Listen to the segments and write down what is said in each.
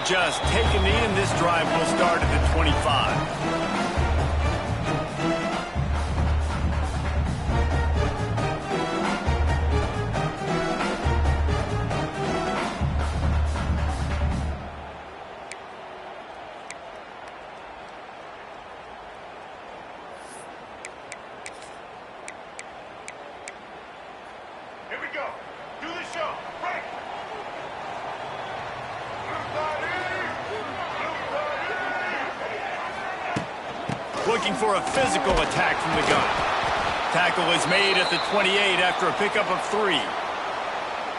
just take a knee, and this drive will start at the 25. Looking for a physical attack from the gun. Tackle is made at the 28 after a pickup of 3.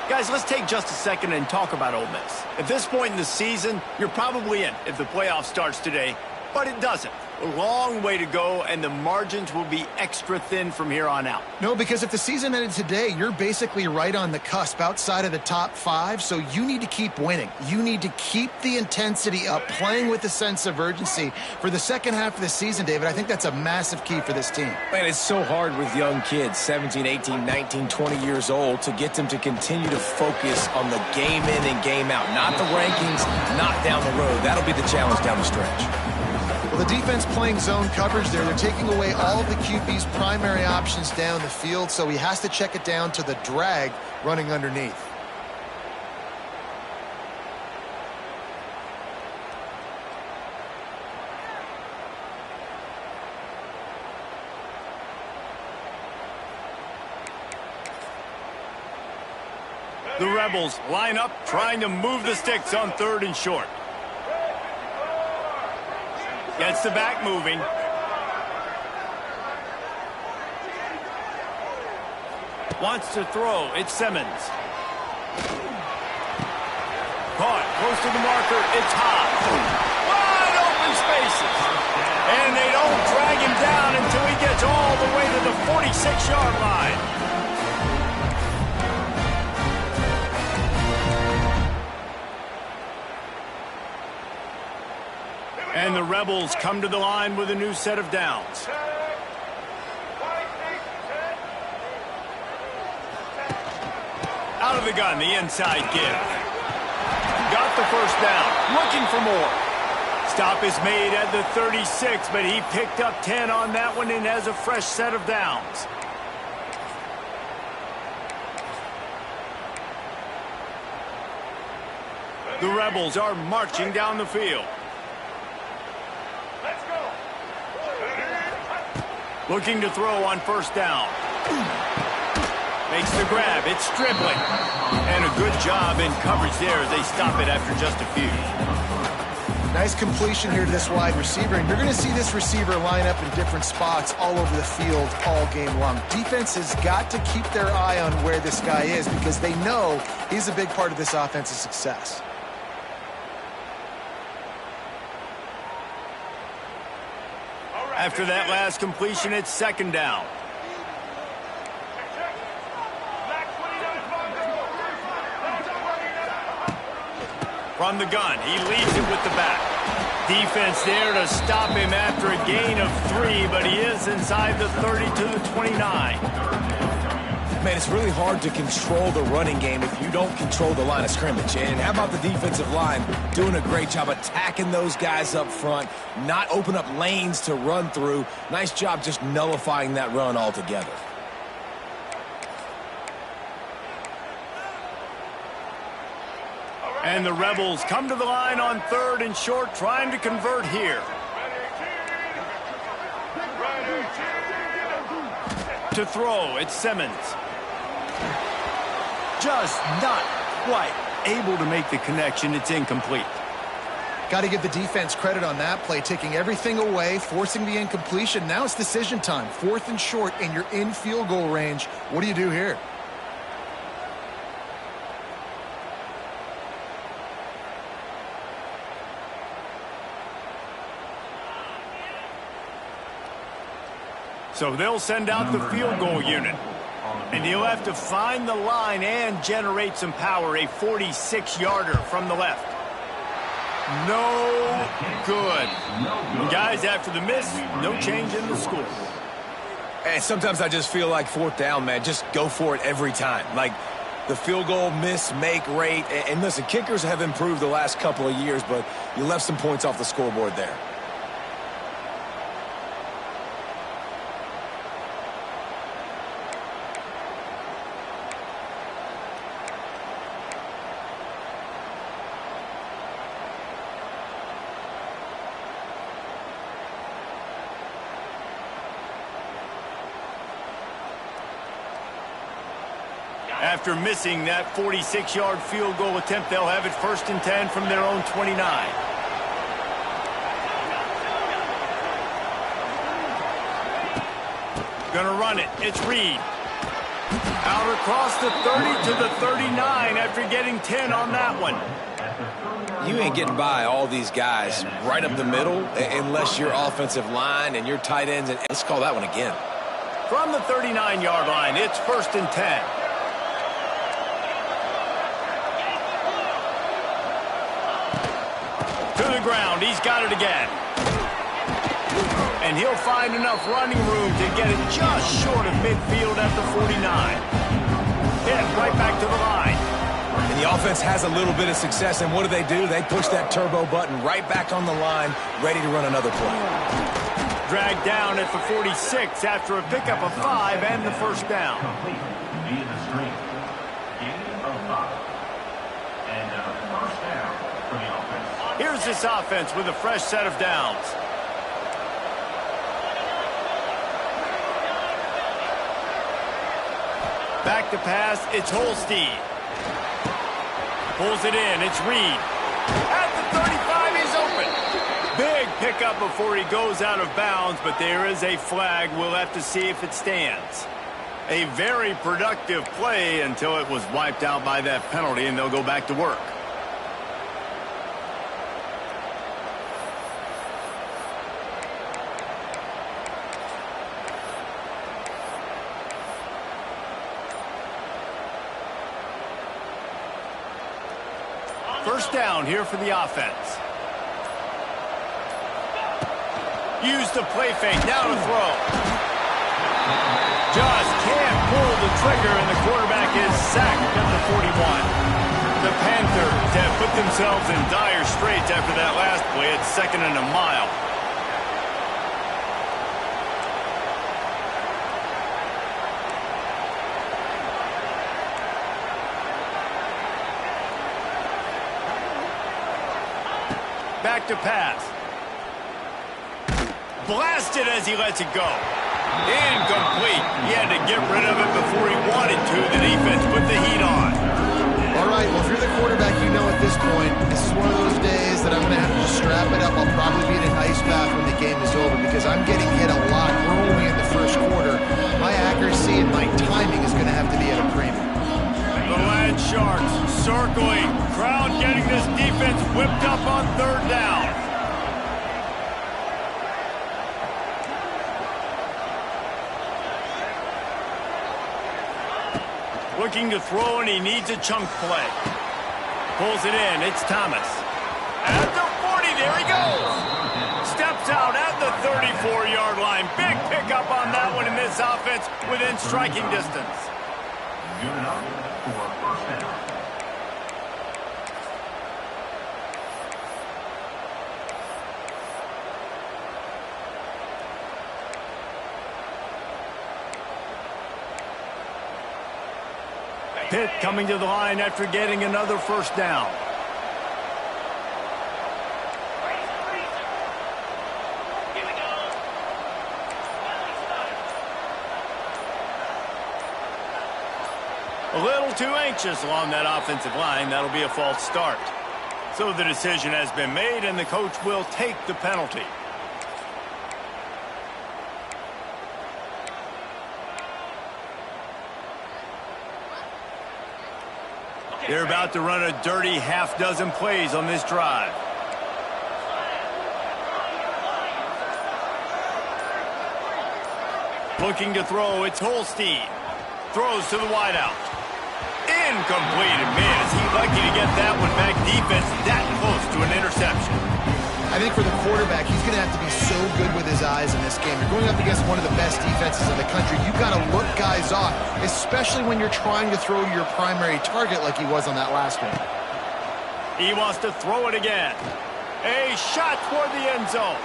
Guys, let's take just a second and talk about Ole Miss. At this point in the season, you're probably in if the playoff starts today, but it doesn't. A long way to go, and the margins will be extra thin from here on out. No, because if the season ended today, you're basically right on the cusp outside of the top 5, so you need to keep winning. You need to keep the intensity up, playing with a sense of urgency. For the second half of the season, David, I think that's a massive key for this team. Man, it's so hard with young kids, 17, 18, 19, 20 years old, to get them to continue to focus on the game in and game out. Not the rankings, not down the road. That'll be the challenge down the stretch. Well, the defense playing zone coverage there. They're taking away all of the QB's primary options down the field, so he has to check it down to the drag running underneath. The Rebels line up, trying to move the sticks on 3rd and short. Gets the back moving. Wants to throw. It's Simmons. Caught. Close to the marker. It's hot. Wide open spaces. And they don't drag him down until he gets all the way to the 46-yard line. And the Rebels come to the line with a new set of downs. Out of the gun, the inside give. Got the first down, looking for more. Stop is made at the 36, but he picked up 10 on that one and has a fresh set of downs. The Rebels are marching down the field. Looking to throw on 1st down. Makes the grab. It's Stribling. And a good job in coverage there as they stop it after just a few. Nice completion here to this wide receiver, and you're going to see this receiver line up in different spots all over the field all game long. Defense has got to keep their eye on where this guy is because they know he's a big part of this offense's success. After that last completion, it's 2nd down. From the gun, he leaves it with the back. Defense there to stop him after a gain of 3, but he is inside the 30 to the 29. Man, it's really hard to control the running game if you don't control the line of scrimmage. And how about the defensive line doing a great job attacking those guys up front, not open up lanes to run through. Nice job just nullifying that run altogether. And the Rebels come to the line on 3rd and short, trying to convert here. To throw, it's Simmons. Just not quite able to make the connection. It's incomplete. Got to give the defense credit on that play, taking everything away, forcing the incompletion. Now it's decision time. 4th and short, and you're in field goal range. What do you do here? So they'll send out the field goal unit. And he'll have to find the line and generate some power. A 46-yarder from the left. No good. And guys, after the miss, no change in the score. And sometimes I just feel like 4th down, man, just go for it every time. Like, the field goal miss-make rate. And listen, kickers have improved the last couple of years, but you left some points off the scoreboard there. After missing that 46-yard field goal attempt, they'll have it 1st and 10 from their own 29. Gonna run it. It's Reed. Out across the 30 to the 39 after getting 10 on that one. You ain't getting by all these guys right up the middle unless your offensive line and your tight ends. And let's call that one again. From the 39-yard line, it's 1st and 10. To the ground, he's got it again. And he'll find enough running room to get it just short of midfield at the 49. Hit right back to the line. And the offense has a little bit of success, and what do? They push that turbo button right back on the line, ready to run another play. Dragged down at the 46 after a pickup of 5 and the 1st down. Here's this offense with a fresh set of downs. Back to pass, it's Holstein. Pulls it in, it's Reed. At the 35, he's open. Big pickup before he goes out of bounds, but there is a flag. We'll have to see if it stands. A very productive play until it was wiped out by that penalty, and they'll go back to work. First down here for the offense. Use the play fake, now to throw. Just can't pull the trigger, and the quarterback is sacked at the 41. The Panthers have put themselves in dire straits after that last play. It's 2nd and a mile. Back to pass. Blasted as he lets it go. Incomplete. He had to get rid of it before he wanted to. The defense put the heat on. All right, well, if you're the quarterback, you know at this point, this is one of those days that I'm going to have to just strap it up. I'll probably be in an ice bath when the game is over because I'm getting hit a lot early in the 1st quarter. My accuracy and my timing is going to have to be at a premium. The Land Sharks circling. Crowd getting this defense whipped up on 3rd down. Looking to throw, and he needs a chunk play. Pulls it in. It's Thomas. At the 40, there he goes. Steps out at the 34-yard line. Big pickup on that one in this offense within striking distance. Good enough for a 1st down. Pitt coming to the line after getting another 1st down. A little too anxious along that offensive line. That'll be a false start. So the decision has been made, and the coach will take the penalty. They're about to run a dirty half-dozen plays on this drive. Looking to throw, it's Holstein. Throws to the wideout. Incomplete. And man, is he lucky to get that one back. Defense that close to an interception. I I think for the quarterback, he's going to have to be so good with his eyes in this game. You're going up against one of the best defenses in the country. You've got to look guys off, especially when you're trying to throw to your primary target like he was on that last one. He wants to throw it again. A shot toward the end zone.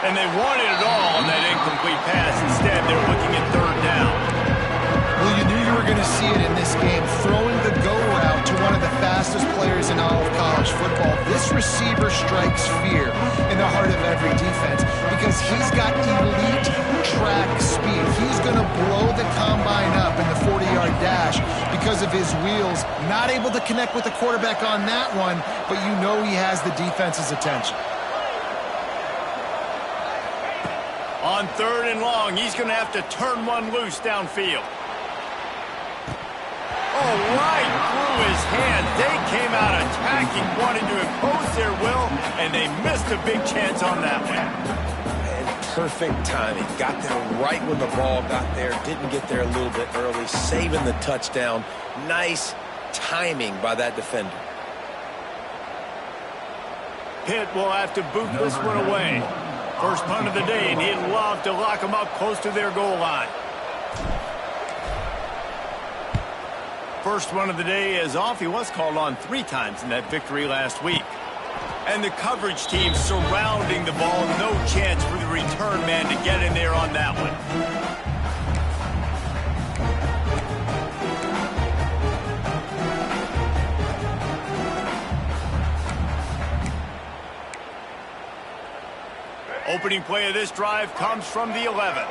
And they wanted it all on that incomplete pass. Instead, they're looking at third down. Well, you knew you were going to see it in this game. Throwing the go route to one of the fastest players in all of college football. This receiver strikes fear in the heart of every defense because he's got elite track speed. He's going to blow the combine up in the 40-yard dash because of his wheels. Not able to connect with the quarterback on that one, but you know he has the defense's attention. On third and long, he's going to have to turn one loose downfield. Oh, right through his hand. They came out attacking, wanting to impose their will, and they missed a big chance on that one. And perfect timing. Got there right when the ball got there. Didn't get there a little bit early. Saving the touchdown. Nice timing by that defender. Pitt will have to boot this one away. First punt of the day, and he'd love to lock them up close to their goal line. First one of the day is off. He was called on 3 times in that victory last week. And the coverage team surrounding the ball. No chance for the return man to get in there on that one. Opening play of this drive comes from the 11.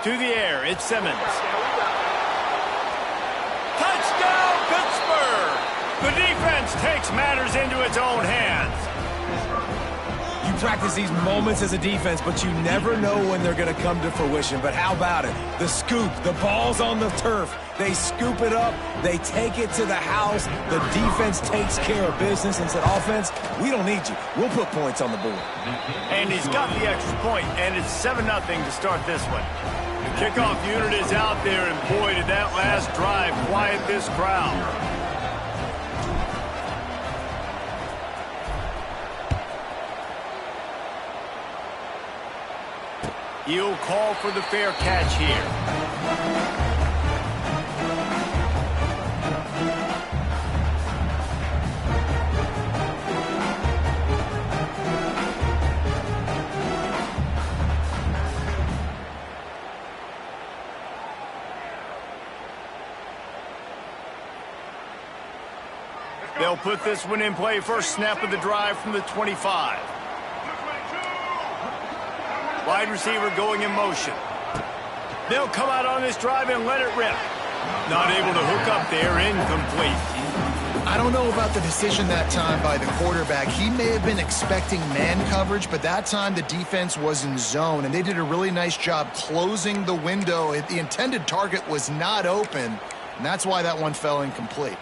To the air, it's Simmons. Touchdown, Pittsburgh! The defense takes matters into its own hands. You practice these moments as a defense, but you never know when they're going to come to fruition. But how about it? The scoop, the ball's on the turf. They scoop it up. They take it to the house. The defense takes care of business and said, offense, we don't need you. We'll put points on the board. And he's got the extra point, and it's 7-0 to start this one. The kickoff unit is out there, and boy, did that last drive quiet this crowd. He'll call for the fair catch here. They'll put this one in play. First snap of the drive from the 25. Wide receiver going in motion. They'll come out on this drive and let it rip. Not able to hook up there, incomplete. I don't know about the decision that time by the quarterback. He may have been expecting man coverage, but that time the defense was in zone, and they did a really nice job closing the window. The intended target was not open, and that's why that one fell incomplete.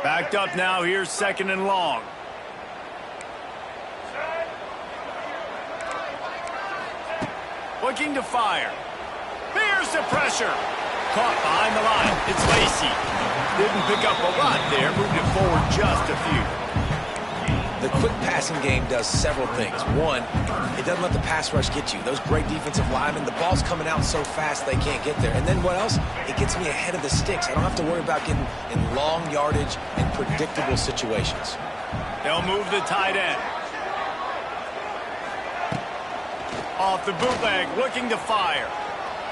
Backed up now, here's 2nd and long. Looking to fire. Fears the pressure. Caught behind the line. It's Lacey. Didn't pick up a lot there. Moved it forward just a few. The quick passing game does several things. One, it doesn't let the pass rush get you. Those great defensive linemen, the ball's coming out so fast they can't get there. And then what else? It gets me ahead of the sticks. I don't have to worry about getting in long yardage and predictable situations. They'll move the tight end. Off the bootleg, looking to fire.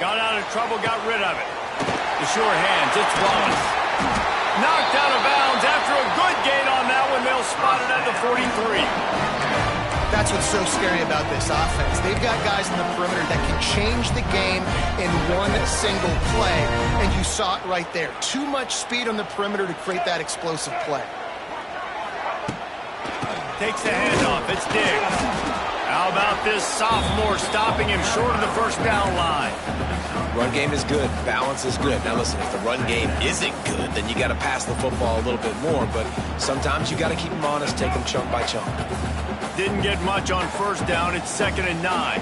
Got out of trouble, got rid of it. The sure hands, it's Wallace. Knocked out of bounds after a good gain on that one. They'll spot it at the 43. That's what's so scary about this offense. They've got guys in the perimeter that can change the game in one single play, and you saw it right there. Too much speed on the perimeter to create that explosive play. Takes the handoff. It's Diggs. How about this sophomore stopping him short of the first down line? Run game is good. Balance is good. Now listen, if the run game isn't good, then you got to pass the football a little bit more. But sometimes you got to keep them honest, take them chunk by chunk. Didn't get much on first down. It's 2nd and 9.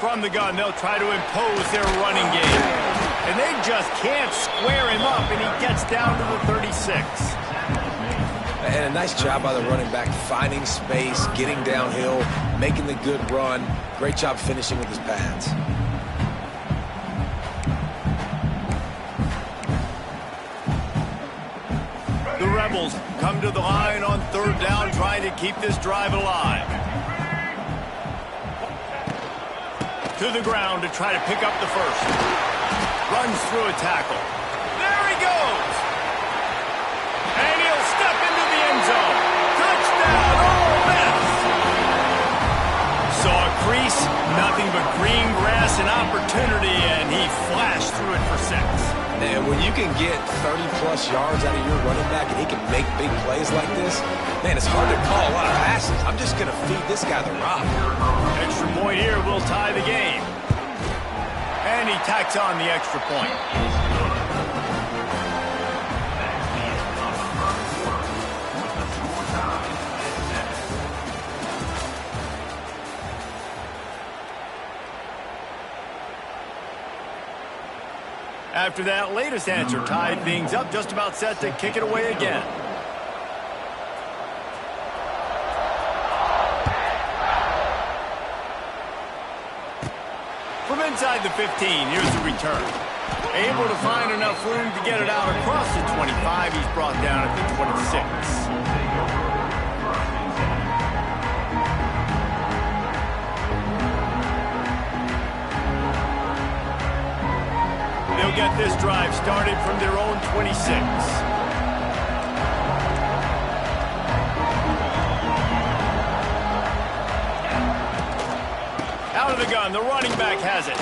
from the gun, they'll try to impose their running game. And they just can't square him up, and he gets down to the 36. And a nice job by the running back, finding space, getting downhill, making the good run. Great job finishing with his pads. The Rebels come to the line on third down, trying to keep this drive alive. To the ground to try to pick up the first. Runs through a tackle. There he goes! And he'll step into the end zone. Touchdown, Ole Miss! Saw a crease, nothing but green grass and opportunity, and he flashed through it for 6. And when you can get 30-plus yards out of your running back and he can make big plays like this, man, it's hard to call a lot of passes. I'm just going to feed this guy the rock. Extra point here will tie the game. And he tacks on the extra point. After that latest answer tied things up, just about set to kick it away again. From inside the 15, here's the return. Able to find enough room to get it out across the 25. He's brought down at the 26. They'll get this drive started from their own 26. Out of the gun, the running back has it.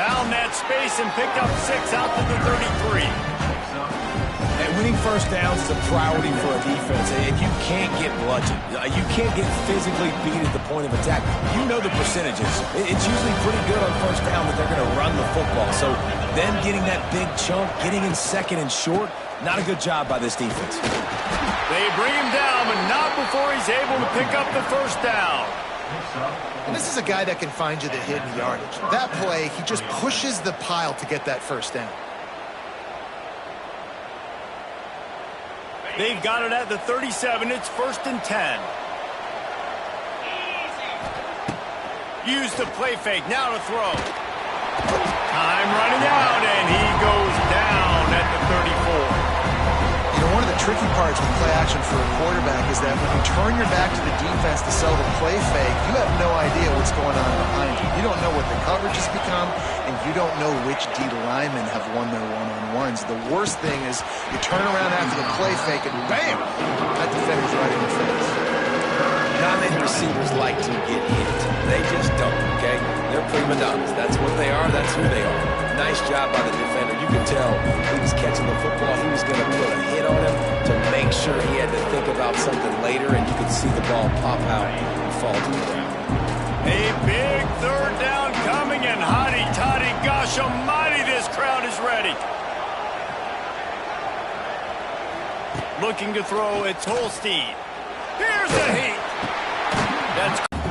Found that space and picked up 6 out to the 33. And winning first downs is a priority for a defense, and you can't get bludgeoned. You can't get physically beat at the point of attack. You know the percentages. It's usually pretty good on first down that they're going to run the football. So them getting that big chunk, getting in second and short, not a good job by this defense. They bring him down, but not before he's able to pick up the first down. And this is a guy that can find you the hidden yardage. That play, he just pushes the pile to get that first down. They've got it at the 37. It's 1st and 10. Use the play fake. Now to throw. Time running out, and he goes down at the 34. You know, one of the tricky parts with play action for a quarterback is that when you turn your back to the defense to sell the play fake, you have no idea what's going on behind you. You don't know what the coverage has become, and you don't know which D linemen have won their one-on-ones. The worst thing is you turn around after the play fake, and bam! That defender's right in the face. Not many receivers like to get hit. They just don't, okay? They're prima donnas. That's what they are. That's who they are. Nice job by the defender. You could tell he was catching the football. He was going to put a hit on him to make sure he had to think about something later, and you could see the ball pop out and fall to the ground. A big third down coming, and hotty-toddy, gosh almighty, this crowd is ready. Looking to throw, it's Holstein. Here's the heat.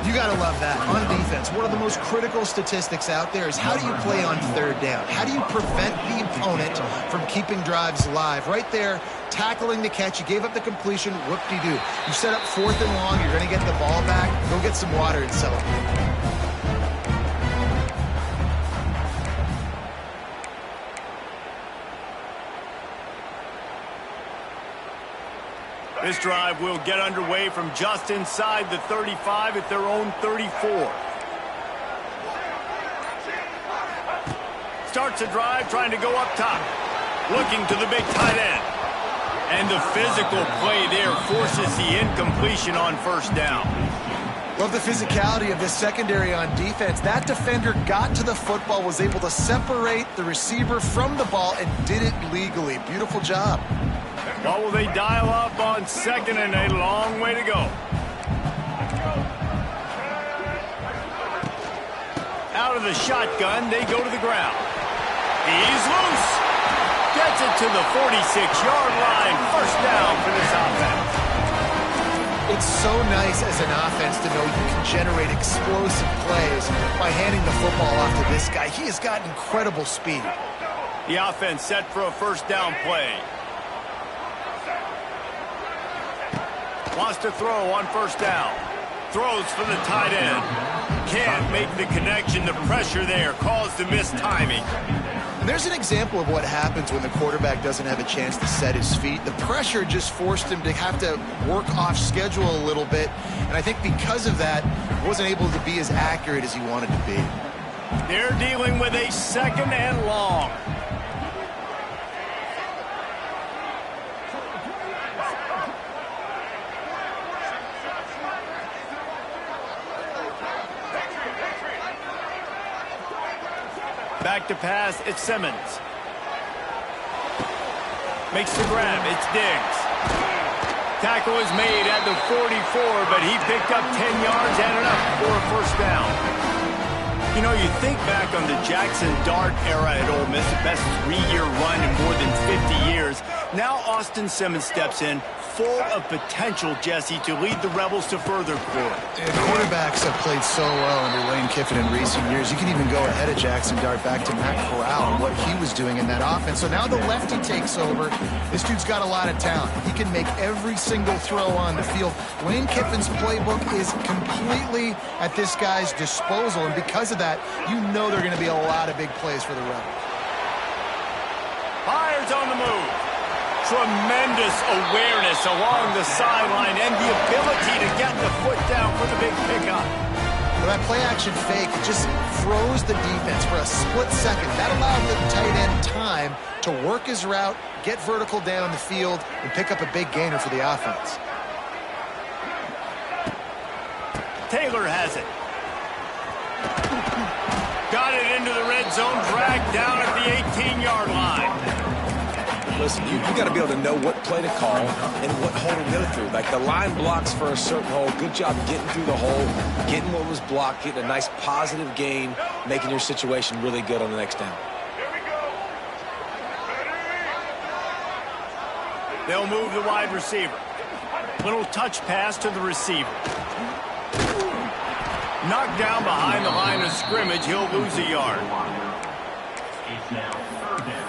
You got to love that. On defense, one of the most critical statistics out there is how do you play on third down? How do you prevent the opponent from keeping drives alive? Right there, tackling the catch. You gave up the completion. Whoop-de-doo. You set up 4th and long. You're going to get the ball back. Go get some water and celebrate. This drive will get underway from just inside the 35 at their own 34. Starts a drive trying to go up top. Looking to the big tight end. And the physical play there forces the incompletion on first down. Love the physicality of this secondary on defense. That defender got to the football, was able to separate the receiver from the ball, and did it legally. Beautiful job. What will they dial up on second, and a long way to go? Out of the shotgun, they go to the ground. He's loose. Gets it to the 46-yard line. First down for this offense. It's so nice as an offense to know you can generate explosive plays by handing the football off to this guy. He has got incredible speed. The offense set for a first down play. Wants to throw on first down. Throws for the tight end. Can't make the connection. The pressure there caused the missed timing. And there's an example of what happens when the quarterback doesn't have a chance to set his feet. The pressure just forced him to have to work off schedule a little bit. And I think because of that, he wasn't able to be as accurate as he wanted to be. They're dealing with a second and long. Back to pass, it's Simmons. Makes the grab, it's Diggs. Tackle is made at the 44, but he picked up 10 yards and enough for a first down. You know, you think back on the Jackson Dart era at Ole Miss, the best 3-year run in more than 50 years. Now Austin Simmons steps in, full of potential, Jesse, to lead the Rebels to further glory. And quarterbacks have played so well under Lane Kiffin in recent years. You can even go ahead of Jackson Dart back to Matt Corral and what he was doing in that offense. So now the lefty takes over. This dude's got a lot of talent. He can make every single throw on the field. Lane Kiffin's playbook is completely at this guy's disposal, and because of that, you know there are going to be a lot of big plays for the Rebels. Fires on the move. Tremendous awareness along the sideline and the ability to get the foot down for the big pickup. Well, that play-action fake just froze the defense for a split second. That allowed the tight end time to work his route, get vertical down the field, and pick up a big gainer for the offense. Taylor has it. Got it into the red zone, dragged down at the 18-yard line. Listen, you got to be able to know what play to call and what hole to go through. Like the line blocks for a certain hole. Good job getting through the hole, getting what was blocked, getting a nice positive gain, making your situation really good on the next down. They'll move the wide receiver. Little touch pass to the receiver. Knocked down behind the line of scrimmage. He'll lose a yard. It's now third down.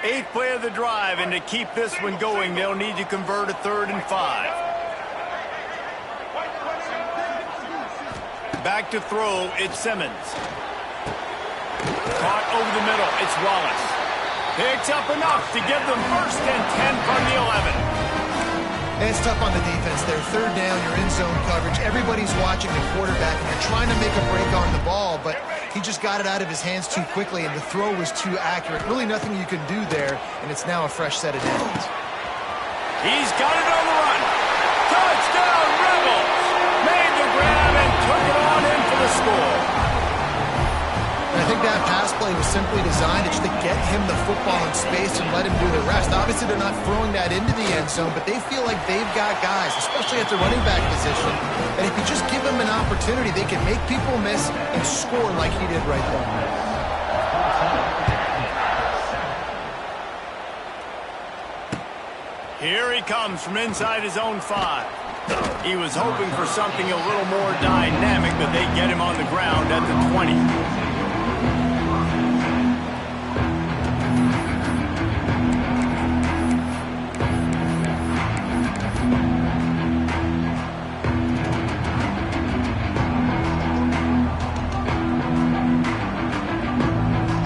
Eighth play of the drive, and to keep this one going, they'll need to convert a 3rd and 5. Back to throw, it's Simmons. Caught over the middle, it's Wallace. Picks up enough to give them 1st and 10 from the 11. And it's tough on the defense there. 3rd down, you're in zone coverage. Everybody's watching the quarterback, and you're trying to make a break on the ball, but he just got it out of his hands too quickly, and the throw was too accurate. Really nothing you can do there, and it's now a fresh set of downs. He's got it on the run. Touchdown, Rebels! Made the grab and took it on in for the score. And I think that pass play was simply designed just to get him the football in space and let him do the rest. Obviously, they're not throwing that into the end zone, but they feel like they've got guys, especially at the running back position, that if you just give them an opportunity, they can make people miss and score like he did right there. Here he comes from inside his own 5. He was hoping for something a little more dynamic, but they get him on the ground at the 20.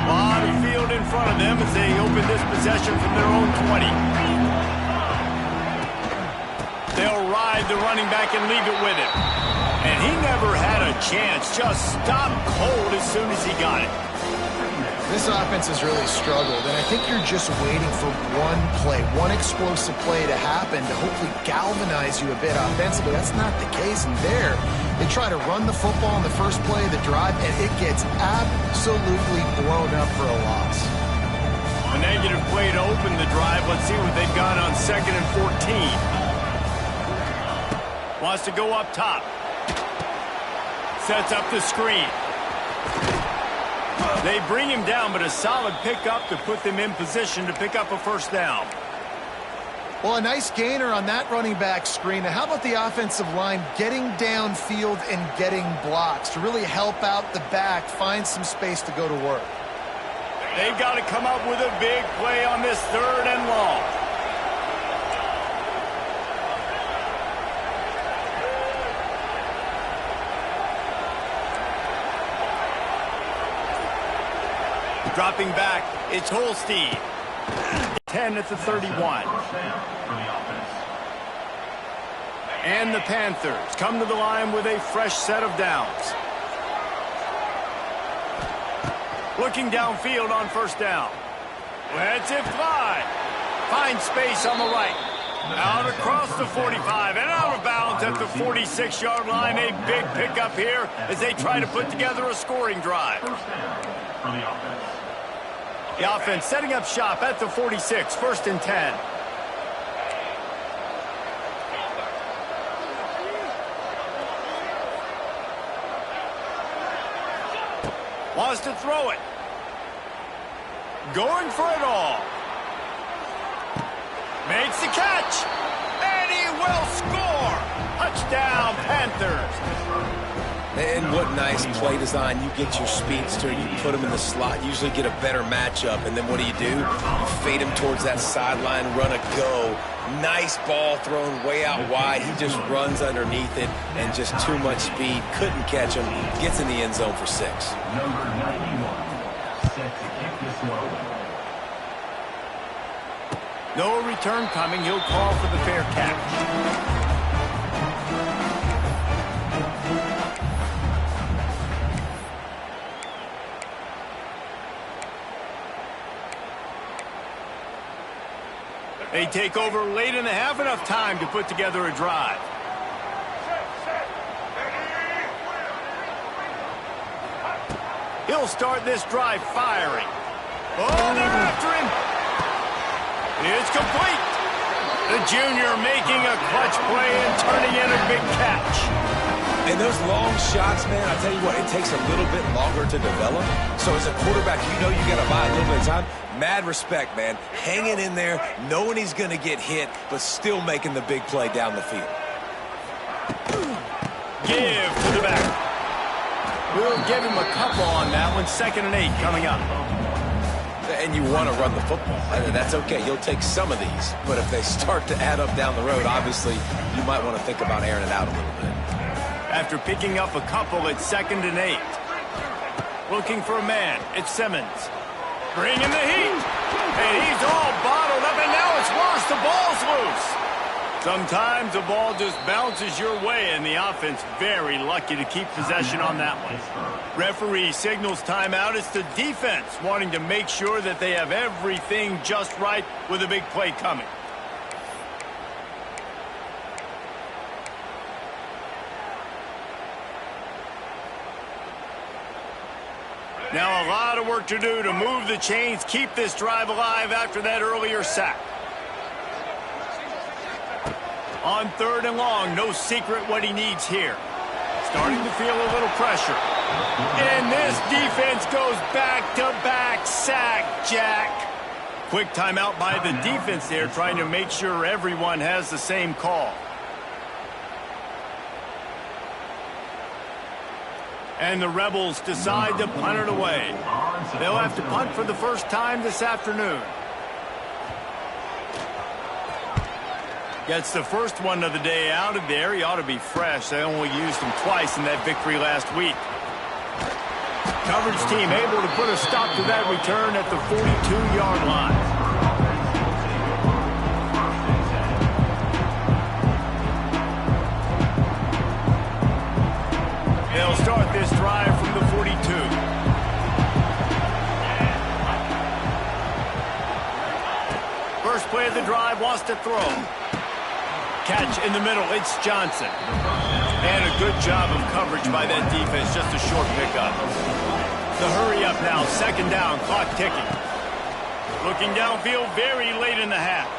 Lot of field in front of them as they open this possession from their own 20. They'll ride the running back and leave it with him. And he never had a chance. Just stopped cold as soon as he got it. This offense has really struggled, and I think you're just waiting for one play, one explosive play to happen to hopefully galvanize you a bit offensively. That's not the case, and there, they try to run the football in the first play of the drive, and it gets absolutely blown up for a loss. A negative play to open the drive. Let's see what they've got on 2nd and 14. Wants to go up top. Sets up the screen. They bring him down, but a solid pickup to put them in position to pick up a first down. Well, a nice gainer on that running back screen. Now, how about the offensive line getting downfield and getting blocks to really help out the back, find some space to go to work? They've got to come up with a big play on this 3rd and long. Dropping back, it's Holstein. 10 at the 31. And the Panthers come to the line with a fresh set of downs. Looking downfield on first down. Lets it fly. Finds space on the right. Out across the 45 and out of bounds at the 46-yard line. A big pickup here as they try to put together a scoring drive. First down for the offense. The offense setting up shop at the 46, 1st and 10. Wants to throw it. Going for it all. Makes the catch. And he will score. Touchdown, Panthers. And what nice play design. You get your speedster, you put him in the slot, usually get a better matchup, and then what do? You fade him towards that sideline, run a go. Nice ball thrown way out wide. He just runs underneath it, and just too much speed. Couldn't catch him. Gets in the end zone for 6. Number 91, set to kick this one away. No return coming. He'll call for the fair catch. They take over late in the half, enough time to put together a drive. He'll start this drive firing. Oh, they're after him. It's complete. The junior making a clutch play and turning in a big catch. And those long shots, man, I tell you what, it takes a little bit longer to develop. So as a quarterback, you know you got to buy a little bit of time. Mad respect, man. Hanging in there, knowing he's going to get hit, but still making the big play down the field. Give to the back. We'll give him a couple on that one. 2nd and 8 coming up. And you want to run the football. That's okay. You'll take some of these. But if they start to add up down the road, obviously, you might want to think about airing it out a little bit. After picking up a couple, it's 2nd and 8. Looking for a man. It's Simmons. Bringing the heat. And he's all bottled up, and now it's worse. The ball's loose. Sometimes the ball just bounces your way, and the offense very lucky to keep possession on that one. Referee signals timeout. It's the defense wanting to make sure that they have everything just right with a big play coming. Now a lot of work to do to move the chains, keep this drive alive after that earlier sack. On 3rd and long, no secret what he needs here. Starting to feel a little pressure. And this defense goes back-to-back sack, Jack. Quick timeout by the defense there, trying to make sure everyone has the same call. And the Rebels decide to punt it away. They'll have to punt for the first time this afternoon. Gets the first one of the day out of there. He ought to be fresh. They only used him twice in that victory last week. Coverage team able to put a stop to that return at the 42-yard line. They'll start this drive from the 42. First play of the drive, wants to throw. Catch in the middle, it's Johnson. And a good job of coverage by that defense, just a short pickup. The hurry up now, 2nd down, clock ticking. Looking downfield very late in the half.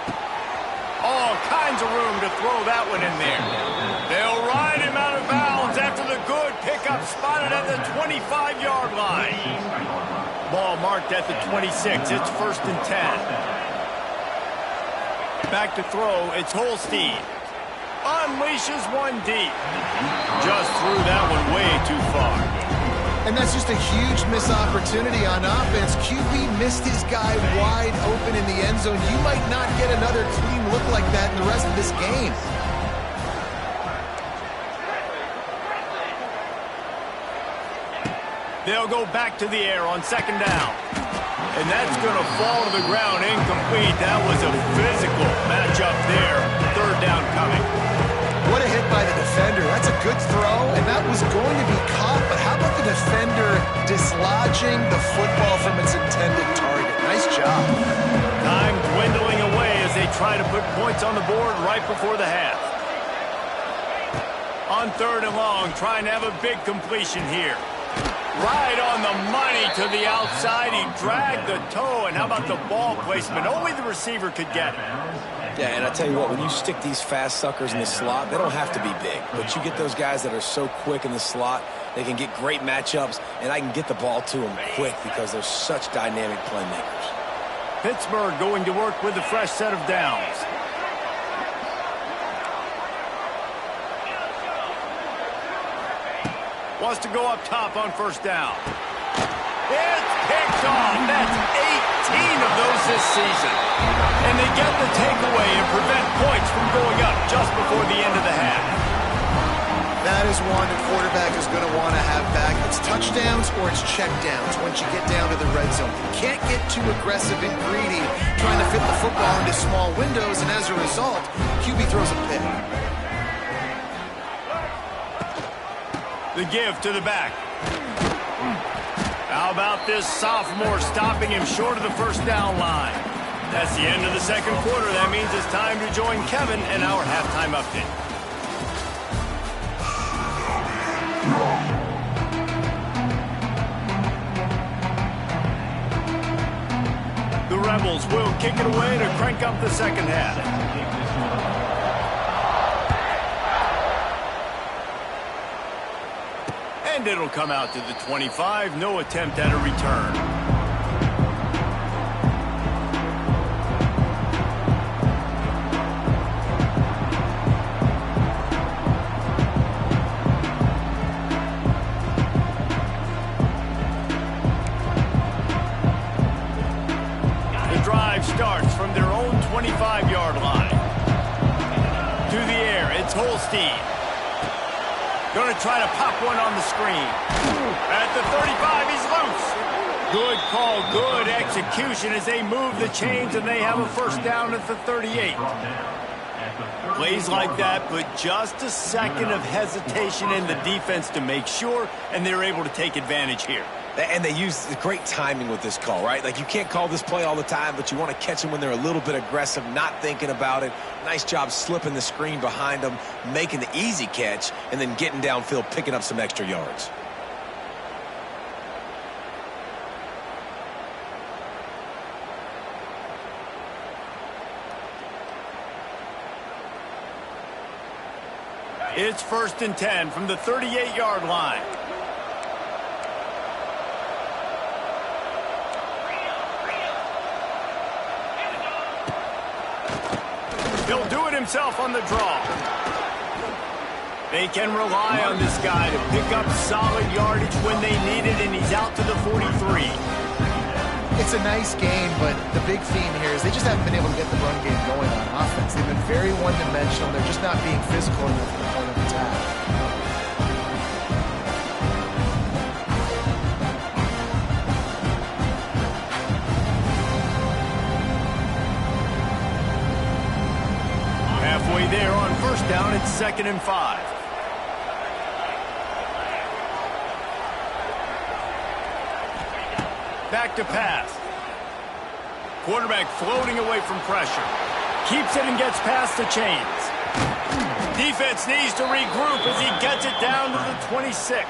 All kinds of room to throw that one in there. They'll ride him out of bounds after the good pickup spotted at the 25-yard line. Ball marked at the 26. It's 1st and 10. Back to throw. It's Holstein. Unleashes one deep. Just threw that one way too far. And that's just a huge missed opportunity on offense. QB missed his guy wide open in the end zone. You might not get another clean look like that in the rest of this game. They'll go back to the air on 2nd down. And that's going to fall to the ground incomplete. That was a physical matchup there. 3rd down coming. What a hit by the defender. That's a good throw, and that was going to be caught, but how about the defender dislodging the football from its intended target? Nice job. Time dwindling away as they try to put points on the board right before the half. On 3rd and long, trying to have a big completion here. Right on the money to the outside. He dragged the toe, and how about the ball placement? Only the receiver could get it. Yeah, and I tell you what, when you stick these fast suckers in the slot, they don't have to be big. But you get those guys that are so quick in the slot, they can get great matchups, and I can get the ball to them quick because they're such dynamic playmakers. Pittsburgh going to work with a fresh set of downs. Wants to go up top on 1st down. It's picked off. That's 18 of those this season. And they get the takeaway and prevent points from going up just before the end of the half. That is one the quarterback is going to want to have back. It's touchdowns or it's checkdowns once you get down to the red zone. You can't get too aggressive and greedy trying to fit the football into small windows, and as a result, QB throws a pick. The give to the back. How about this sophomore stopping him short of the 1st down line? That's the end of the 2nd quarter. That means it's time to join Kevin in our halftime update. The Rebels will kick it away to crank up the 2nd half. And it'll come out to the 25. No attempt at a return. The drive starts from their own 25-yard line. To the air, it's Holstein. Going to try to pop one on the screen. At the 35, he's loose. Good call, good execution as they move the chains and they have a 1st down at the 38. Plays like that put just a second of hesitation in the defense to make sure, and they're able to take advantage here. And they use the great timing with this call, right? Like, you can't call this play all the time, but you want to catch them when they're a little bit aggressive, not thinking about it. Nice job slipping the screen behind them, making the easy catch, and then getting downfield, picking up some extra yards. It's 1st and 10 from the 38-yard line. He'll do it himself on the draw. They can rely on this guy to pick up solid yardage when they need it, and he's out to the 43. It's a nice game, but the big theme here is they just haven't been able to get the run game going on offense. They've been very one-dimensional. They're just not being physical enough at the point of attack. Halfway there on 1st down, it's 2nd and 5. Back to pass. Quarterback floating away from pressure. Keeps it and gets past the chains. Defense needs to regroup as he gets it down to the 26.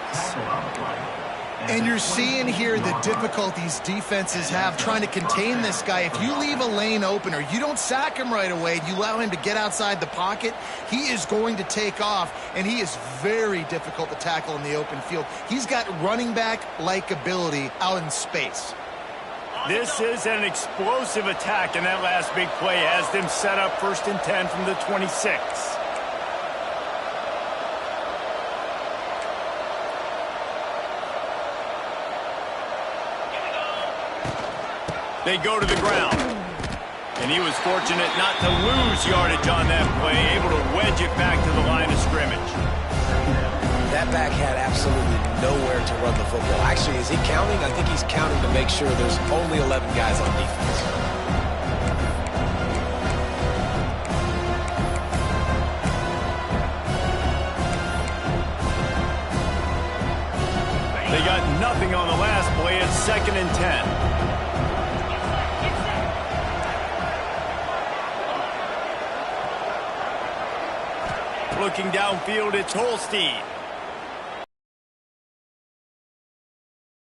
And you're seeing here the difficulties defenses have trying to contain this guy. If you leave a lane open or you don't sack him right away, you allow him to get outside the pocket, he is going to take off, and he is very difficult to tackle in the open field. He's got running back-like ability out in space. This is an explosive attack, and that last big play has them set up 1st and 10 from the 26. They go to the ground. And he was fortunate not to lose yardage on that play, able to wedge it back to the line of scrimmage. That back had absolutely nowhere to run the football. Actually, is he counting? I think he's counting to make sure there's only 11 guys on defense. They got nothing on the last play. It's 2nd and 10. Looking downfield, it's Holstein.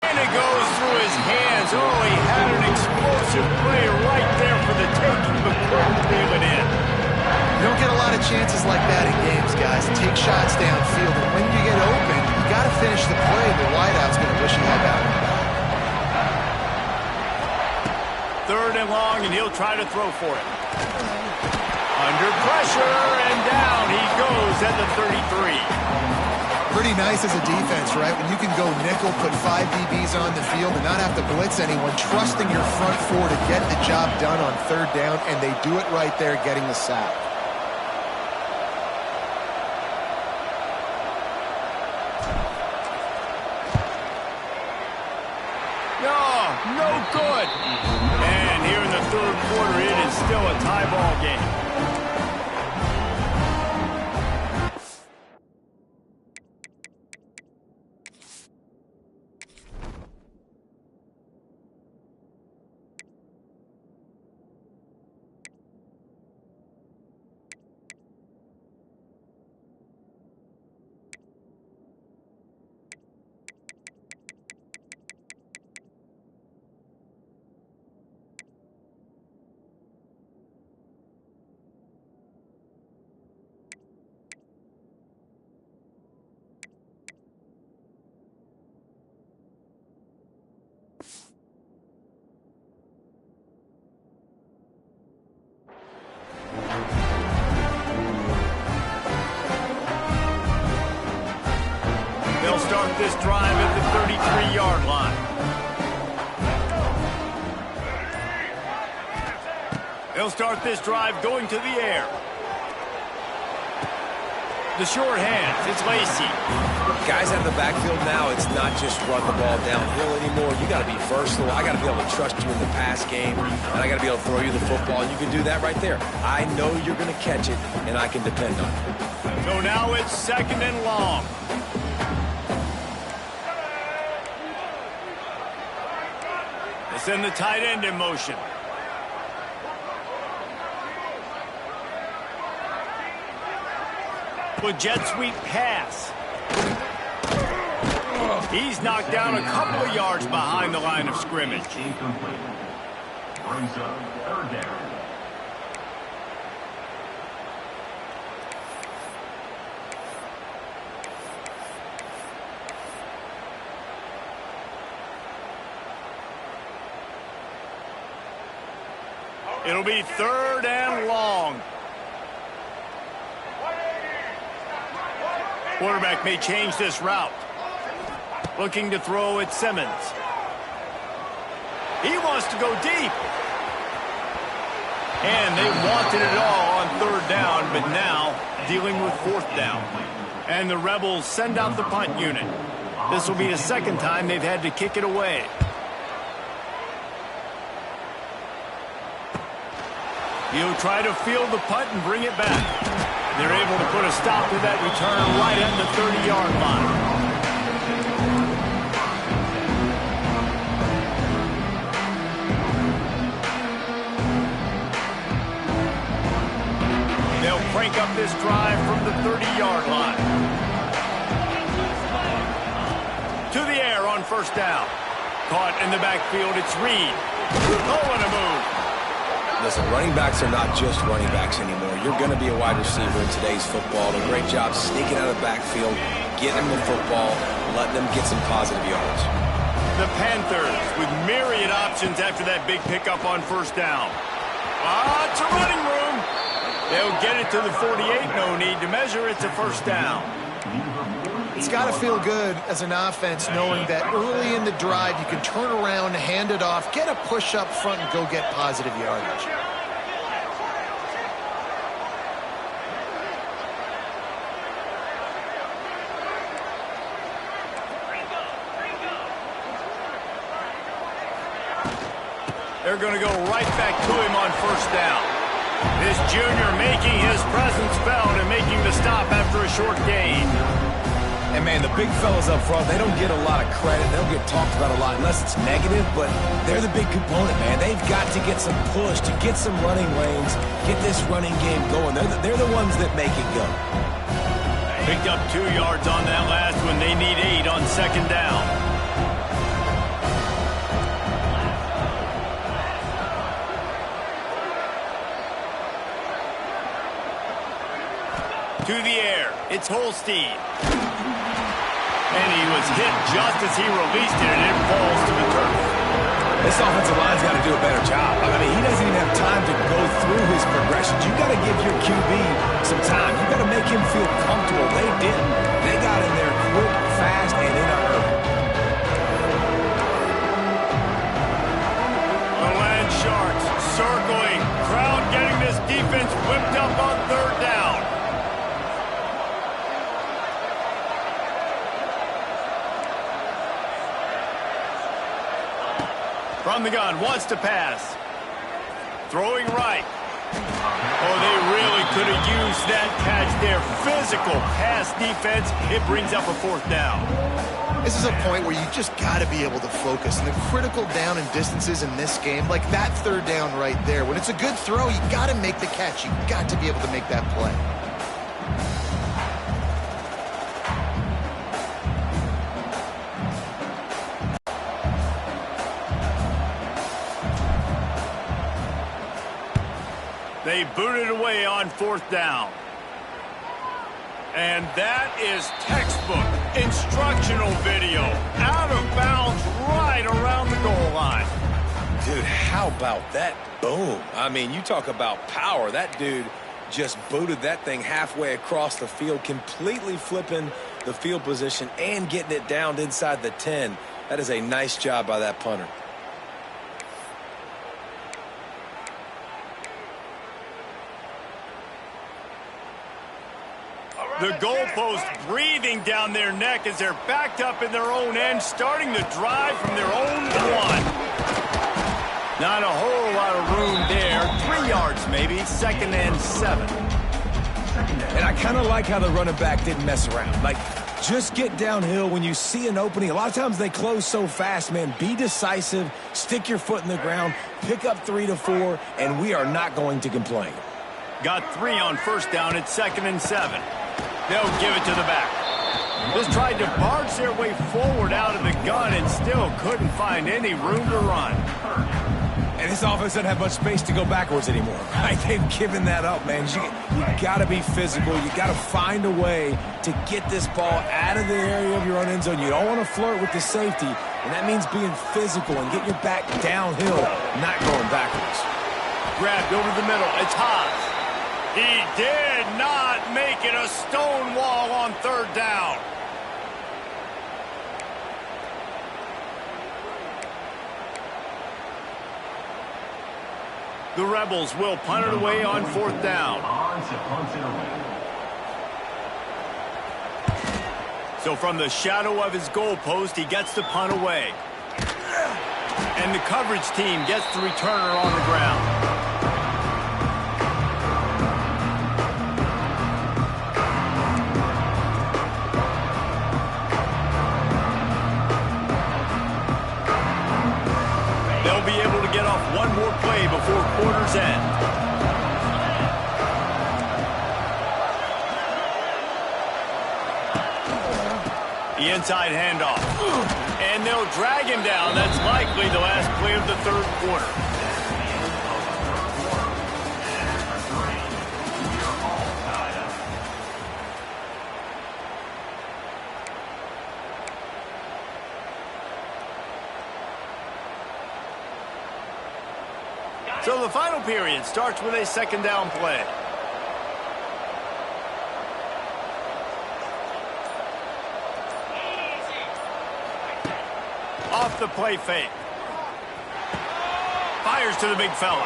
And it goes through his hands. Oh, he had an explosive play right there for the taking, but couldn't reel it in. You don't get a lot of chances like that in games, guys. Take shots downfield, and when you get open, you got to finish the play. The wideout's going to wish he had that one back. 3rd and long, and he'll try to throw for it. Under pressure, and down he goes at the 33. Pretty nice as a defense, right? When you can go nickel, put 5 DBs on the field and not have to blitz anyone, trusting your front 4 to get the job done on 3rd down, and they do it right there, getting the sack. No good. And here in the 3rd quarter, it is still a tie ball game. They'll start this drive at the 33-yard line. They'll start this drive going to the air. The short hands, it's Lacey. Guys out of the backfield now, it's not just run the ball downhill anymore. You got to be versatile. I got to be able to trust you in the pass game, and I got to be able to throw you the football, and you can do that right there. I know you're going to catch it, and I can depend on it. So now it's 2nd and long. They send the tight end in motion. With jet sweep pass. He's knocked down a couple of yards behind the line of scrimmage. Incomplete. Brings up 3rd down. It'll be 3rd and long. Quarterback may change this route. Looking to throw at Simmons. He wants to go deep. And they wanted it all on 3rd down, but now dealing with 4th down. And the Rebels send out the punt unit. This will be the 2nd time they've had to kick it away. He'll try to field the punt and bring it back. They're able to put a stop to that return right at the 30-yard line. They'll crank up this drive from the 30-yard line. To the air on first down. Caught in the backfield, it's Reed. Oh, and a move. Listen, running backs are not just running backs anymore. You're going to be a wide receiver in today's football. A great job sneaking out of the backfield, getting them the football, letting them get some positive yards. The Panthers with myriad options after that big pickup on first down. It's a running room. They'll get it to the 48. No need to measure. It's a first down. It's got to feel good as an offense knowing that early in the drive you can turn around, hand it off, get a push up front, and go get positive yardage. They're going to go right back to him on first down. This junior making his presence felt and making the stop after a short gain. And, man, the big fellas up front, they don't get a lot of credit. They don't get talked about a lot unless it's negative, but they're the big component, man. They've got to get some push, to get some running lanes, get this running game going. They're the ones that make it go. Picked up 2 yards on that last one. They need 8 on second down. To the air, it's Holstein. And he was hit just as he released it, and it falls to the turf. This offensive line's got to do a better job. I mean, he doesn't even have time to go through his progressions. You got to give your QB some time. You got to make him feel comfortable. They didn't. They got in there quick, fast, and in a hurry. The Land Sharks circling. Crowd getting this defense whipped up on third down. From the gun, wants to pass. Throwing right. Oh, they really could have used that catch there. Physical pass defense. It brings up a fourth down. This is a point where you just got to be able to focus. And the critical down and distances in this game, like that third down right there, when it's a good throw, you got to make the catch. You got to be able to make that play. They booted away on fourth down. And that is textbook instructional video. Out of bounds right around the goal line. Dude, how about that boom? I mean, you talk about power. That dude just booted that thing halfway across the field, completely flipping the field position and getting it down inside the 10. That is a nice job by that punter. The goalpost breathing down their neck as they're backed up in their own end, starting to drive from their own one. Not a whole lot of room there. 3 yards maybe, second and 7. And I kind of like how the running back didn't mess around. Like, just get downhill when you see an opening. A lot of times they close so fast, man. Be decisive, stick your foot in the ground, pick up 3 to 4, and we are not going to complain. Got 3 on first down at second and 7. They'll give it to the back. Just tried to barge their way forward out of the gun and still couldn't find any room to run. And this offense doesn't have much space to go backwards anymore, right? They've given that up, man. You got to be physical. You got to find a way to get this ball out of the area of your own end zone. You don't want to flirt with the safety, and that means being physical and get your back downhill, not going backwards. Grabbed over the middle. It's Haas. He did not make it a stone wall on third down. The Rebels will punt it away on fourth down. So from the shadow of his goalpost, he gets the punt away. And the coverage team gets the returner on the ground. They'll be able to get off one more play before quarter's end. The inside handoff. And they'll drag him down. That's likely the last play of the third quarter. So the final period starts with a second down play. Off the play fake. Fires to the big fella.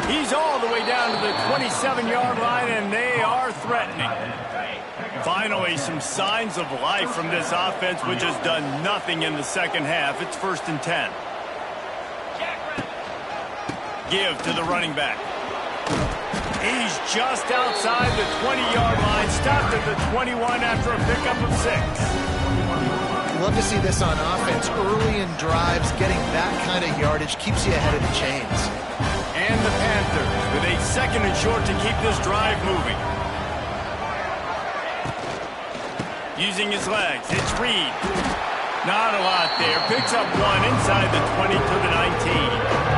He's all the way down to the 27-yard line, and they are threatening. Finally, some signs of life from this offense, which has done nothing in the second half. It's 1st and 10. Give to the running back. He's just outside the 20-yard line, stopped at the 21 after a pickup of 6. Love to see this on offense. Early in drives, getting that kind of yardage keeps you ahead of the chains. And the Panthers with a 2nd and short to keep this drive moving. Using his legs, it's Reed. Not a lot there. Picks up 1 inside the 20 to the 19.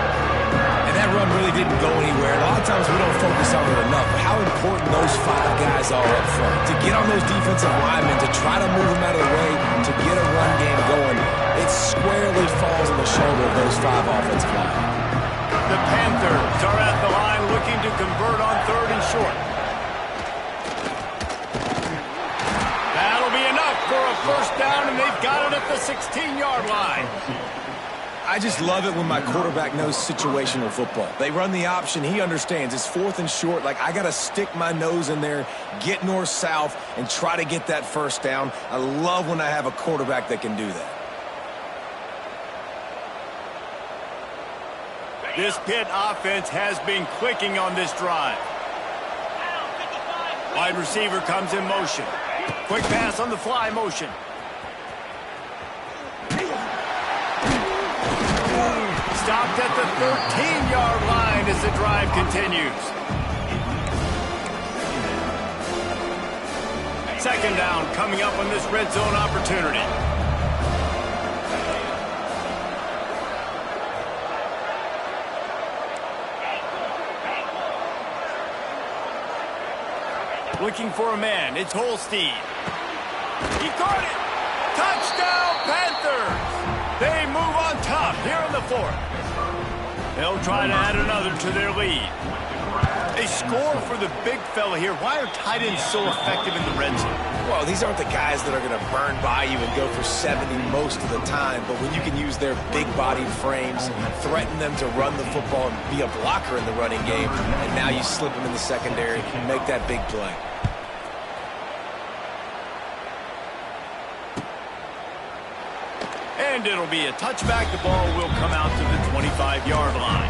That run really didn't go anywhere. A lot of times we don't focus on it enough. How important those 5 guys are up front. To get on those defensive linemen, to try to move them out of the way, to get a run game going, it squarely falls on the shoulder of those 5 offensive linemen. The Panthers are at the line looking to convert on 3rd and short. That'll be enough for a first down, and they've got it at the 16-yard line. I just love it when my quarterback knows situational football. They run the option. He understands. It's 4th and short. Like, I got to stick my nose in there, get north-south, and try to get that first down. I love when I have a quarterback that can do that. This Pitt offense has been clicking on this drive. Wide receiver comes in motion. Quick pass on the fly motion. Stopped at the 13-yard line as the drive continues. 2nd down coming up on this red zone opportunity. Looking for a man. It's Holstein. He caught it. Touchdown, Panthers. They move on top here in the 4th. They'll try to add another to their lead. They score for the big fella here. Why are tight ends so effective in the red zone? Well, these aren't the guys that are going to burn by you and go for 70 most of the time, but when you can use their big-bodied frames, threaten them to run the football and be a blocker in the running game, and now you slip them in the secondary and make that big play. And it'll be a touchback. The ball will come out to the 25-yard line.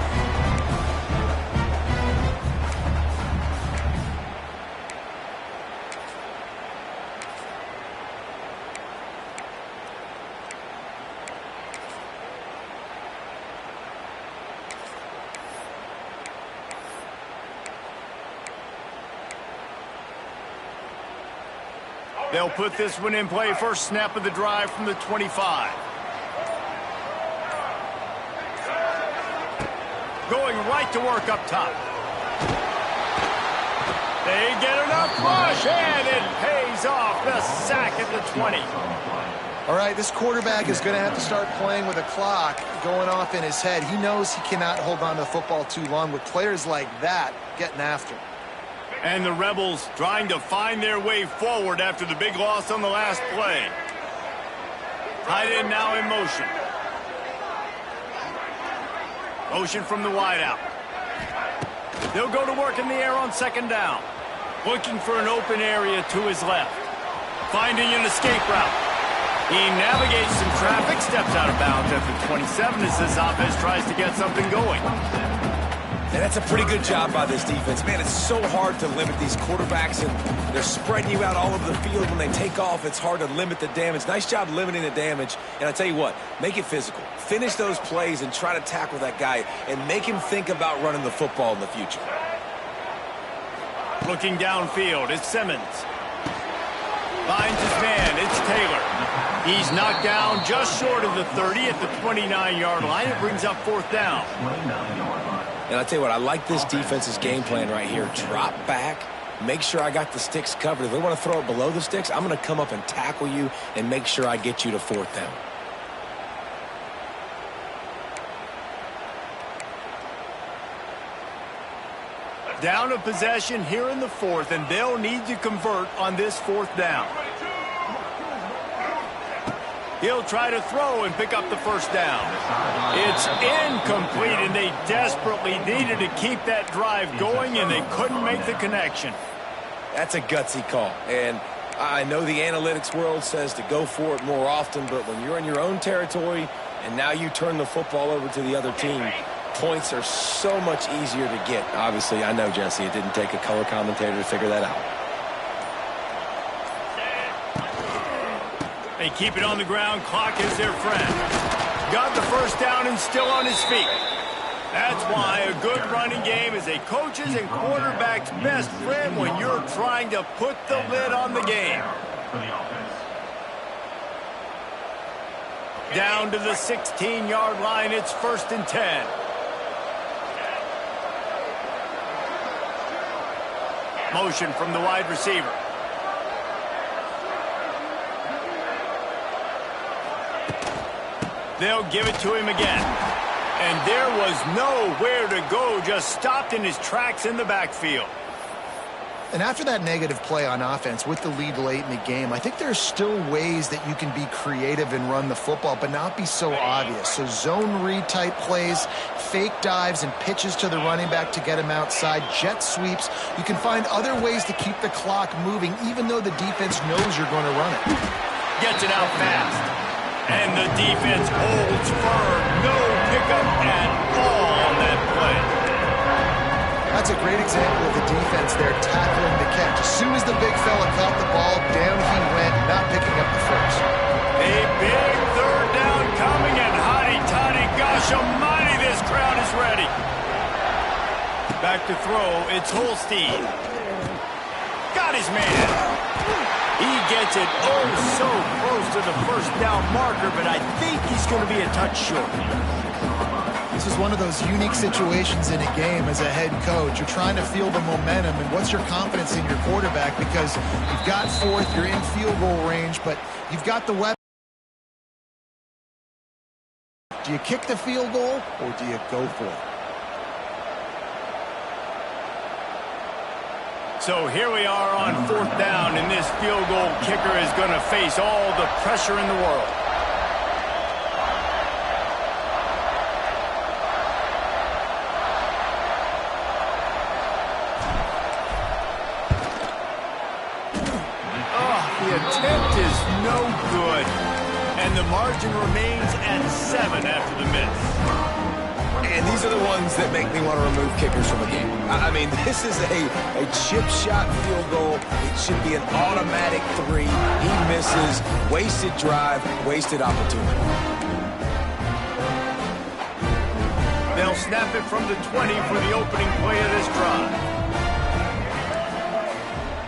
They'll put this one in play. First snap of the drive from the 25. Going right to work up top. They get enough rush, and it pays off. The sack at the 20. All right, this quarterback is going to have to start playing with a clock going off in his head. He knows he cannot hold on to the football too long with players like that getting after him. And the Rebels trying to find their way forward after the big loss on the last play. Tight end now in motion. Motion from the wideout. They'll go to work in the air on 2nd down. Looking for an open area to his left. Finding an escape route. He navigates some traffic, steps out of bounds at the 27 as this offense tries to get something going. And that's a pretty good job by this defense. Man, it's so hard to limit these quarterbacks, and they're spreading you out all over the field. When they take off, it's hard to limit the damage. Nice job limiting the damage. And I tell you what, make it physical. Finish those plays and try to tackle that guy and make him think about running the football in the future. Looking downfield, it's Simmons. Finds his man. It's Taylor. He's knocked down just short of the 30 at the 29-yard line. It brings up 4th down. And I tell you what, I like this defense's game plan right here. Drop back. Make sure I got the sticks covered. If they want to throw it below the sticks, I'm going to come up and tackle you and make sure I get you to 4th down. Down of possession here in the 4th, and they'll need to convert on this 4th down. He'll try to throw and pick up the 1st down. It's incomplete, and they desperately needed to keep that drive going, and they couldn't make the connection. That's a gutsy call, and I know the analytics world says to go for it more often, but when you're in your own territory and now you turn the football over to the other team, points are so much easier to get. Obviously, I know, Jesse, it didn't take a color commentator to figure that out. They keep it on the ground. Clock is their friend. Got the 1st down and still on his feet. That's why a good running game is a coach's and quarterback's best friend when you're trying to put the lid on the game. Down to the 16-yard line. It's 1st and 10. Motion from the wide receiver. They'll give it to him again. And there was nowhere to go, just stopped in his tracks in the backfield. And after that negative play on offense with the lead late in the game, I think there's still ways that you can be creative and run the football, but not be so obvious. So zone read type plays, fake dives and pitches to the running back to get him outside, jet sweeps. You can find other ways to keep the clock moving, even though the defense knows you're going to run it. Gets it out fast. And the defense holds firm. No pickup at all on that play. That's a great example of the defense there tackling the catch. As soon as the big fella caught the ball, down he went, not picking up the first. A big 3rd down coming, and hotty-toddy, gosh almighty, this crowd is ready. Back to throw, it's Holstein. Got his man. He gets it so close to the 1st down marker, but I think he's going to be a touch short. This is one of those unique situations in a game as a head coach. You're trying to feel the momentum, and what's your confidence in your quarterback? Because you've got 4th, you're in field goal range, but you've got the weapon. Do you kick the field goal, or do you go for it? So here we are on 4th down, and this field goal kicker is going to face all the pressure in the world. The attempt is no good, and the margin remains at 7 after the miss. And these are the ones that make me want to remove kickers from a game. I mean, this is a chip shot field goal. It should be an automatic 3. He misses. Wasted drive, wasted opportunity. They'll snap it from the 20 for the opening play of this drive.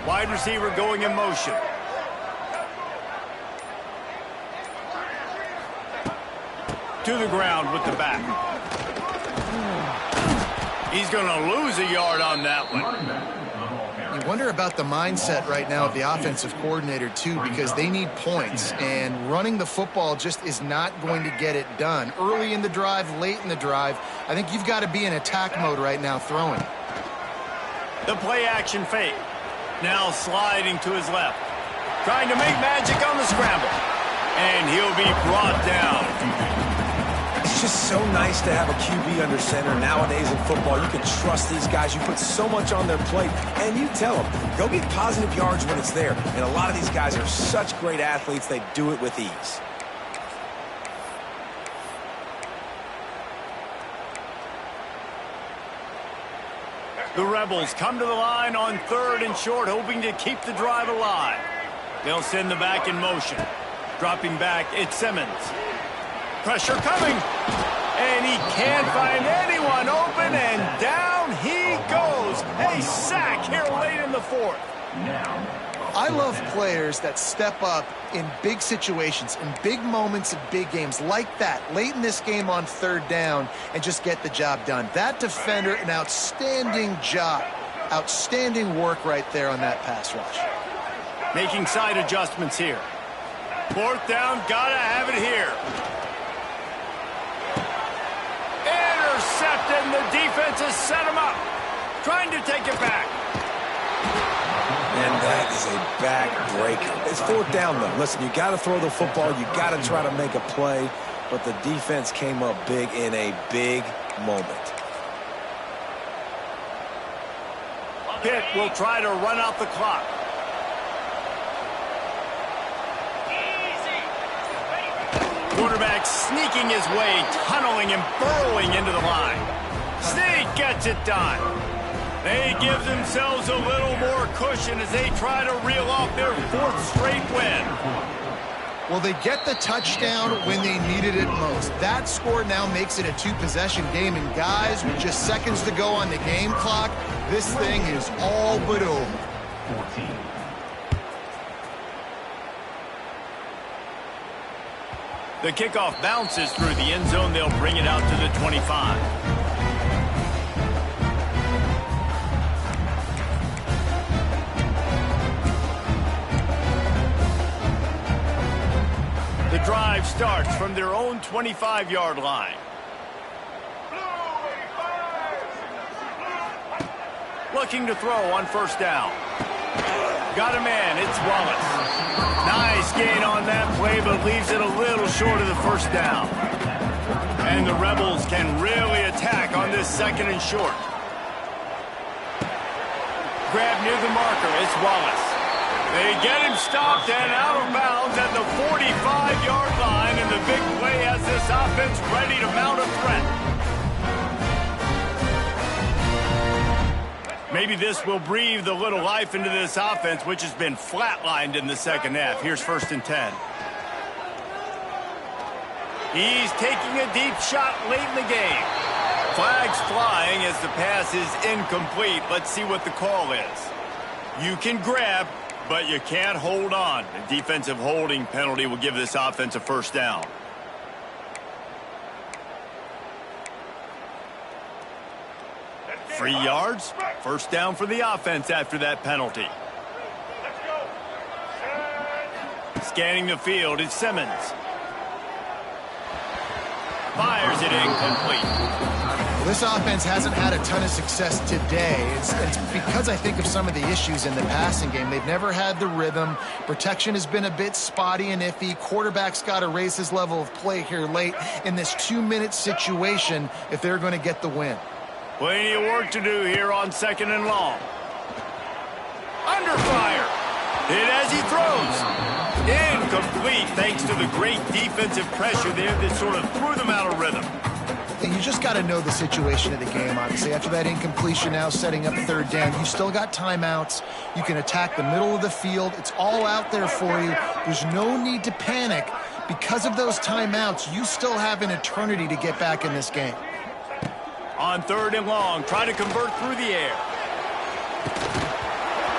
Wide receiver going in motion. To the ground with the back. He's going to lose a yard on that one. You wonder about the mindset right now of the offensive coordinator, too, because they need points, and running the football just is not going to get it done. Early in the drive, late in the drive, I think you've got to be in attack mode right now throwing. The play action fake. Now sliding to his left. Trying to make magic on the scramble. And he'll be brought down. It's just so nice to have a QB under center. Nowadays in football, you can trust these guys. You put so much on their plate, and you tell them, go get positive yards when it's there. And a lot of these guys are such great athletes, they do it with ease. The Rebels come to the line on 3rd and short, hoping to keep the drive alive. They'll send the back in motion. Dropping back, it's Simmons. Pressure coming, and he can't find anyone open, and down he goes. A sack here late in the 4th. Now, I love players that step up in big situations, in big moments of big games like that, late in this game on third down, and just get the job done. That defender, an outstanding job. Outstanding work right there on that pass rush. Making side adjustments here. Fourth down, gotta have it here. Intercepted, and the defense has set him up. Trying to take it back. And that is a back-breaker. It's fourth down, though. Listen, you got to throw the football. You got to try to make a play. But the defense came up big in a big moment. Pitt will try to run out the clock. Quarterback sneaking his way, tunneling and burrowing into the line. Sneak gets it done. They give themselves a little more cushion as they try to reel off their fourth straight win. Well, they get the touchdown when they needed it most. That score now makes it a two-possession game. And guys, with just seconds to go on the game clock, this thing is all but over. 14. The kickoff bounces through the end zone. They'll bring it out to the 25. The drive starts from their own 25-yard line. Looking to throw on first down. Got a man, it's Wallace. Nice gain on that play, but leaves it a little short of the first down. And the Rebels can really attack on this second and short. Grab near the marker, it's Wallace. They get him stopped and out of bounds at the 45-yard line, and the big play has this offense ready to mount a threat. Maybe this will breathe a little life into this offense, which has been flatlined in the second half. Here's 1st and 10. He's taking a deep shot late in the game. Flags flying as the pass is incomplete. Let's see what the call is. You can grab, but you can't hold on. The defensive holding penalty will give this offense a first down. Free yards, first down for the offense after that penalty. Scanning the field is Simmons. Fires it incomplete. Well, this offense hasn't had a ton of success today. It's because I think of some of the issues in the passing game. They've never had the rhythm. Protection has been a bit spotty and iffy. Quarterback's got to raise his level of play here late in this 2-minute situation if they're going to get the win. Plenty of work to do here on second and long. Under fire. Hit as he throws. Incomplete thanks to the great defensive pressure there that sort of threw them out of rhythm. And you just got to know the situation of the game, obviously. After that incompletion now setting up third down, you still got timeouts. You can attack the middle of the field. It's all out there for you. There's no need to panic. Because of those timeouts, you still have an eternity to get back in this game. On third and long, try to convert through the air.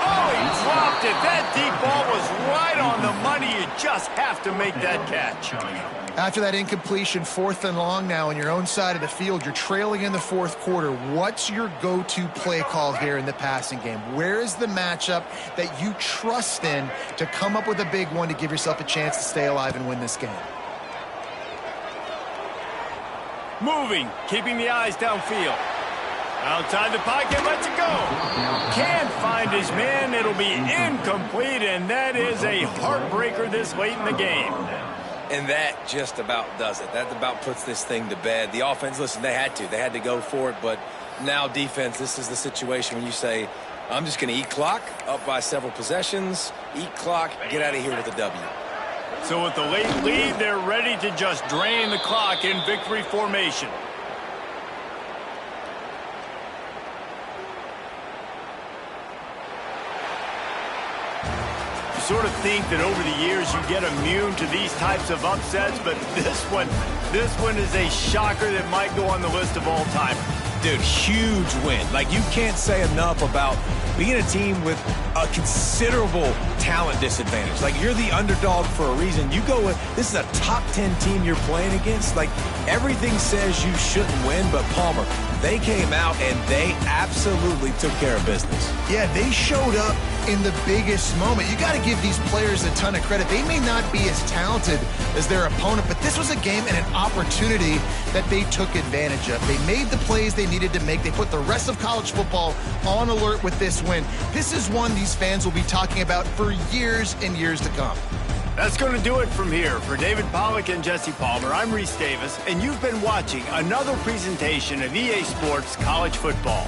Oh, he dropped it. That deep ball was right on the money. You just have to make that catch. After that incompletion, 4th and long now on your own side of the field, you're trailing in the 4th quarter. What's your go-to play call here in the passing game? Where is the matchup that you trust in to come up with a big one to give yourself a chance to stay alive and win this game? Moving, keeping the eyes downfield. Outside the pocket, lets it go. Can't find his man. It'll be incomplete, and that is a heartbreaker this late in the game. And that just about does it. That about puts this thing to bed. The offense, listen, they had to go for it, but now defense, this is the situation when you say, I'm just going to eat clock, up by several possessions, eat clock, get out of here with a W. So with the late lead, they're ready to just drain the clock in victory formation. You sort of think that over the years you get immune to these types of upsets, but this one is a shocker that might go on the list of all time. Dude, huge win. Like, you can't say enough about being a team with a considerable talent disadvantage. Like, you're the underdog for a reason. You go with, this is a top 10 team you're playing against. Like, everything says you shouldn't win, but Palmer, they came out and they absolutely took care of business. Yeah, they showed up in the biggest moment. You got to give these players a ton of credit. They may not be as talented as their opponent, but this was a game and an opportunity that they took advantage of. They made the plays they needed to make. They put the rest of college football on alert with this win. This is one these fans will be talking about for years and years to come. That's going to do it from here. For David Pollack and Jesse Palmer, I'm Reese Davis, and you've been watching another presentation of EA Sports College Football.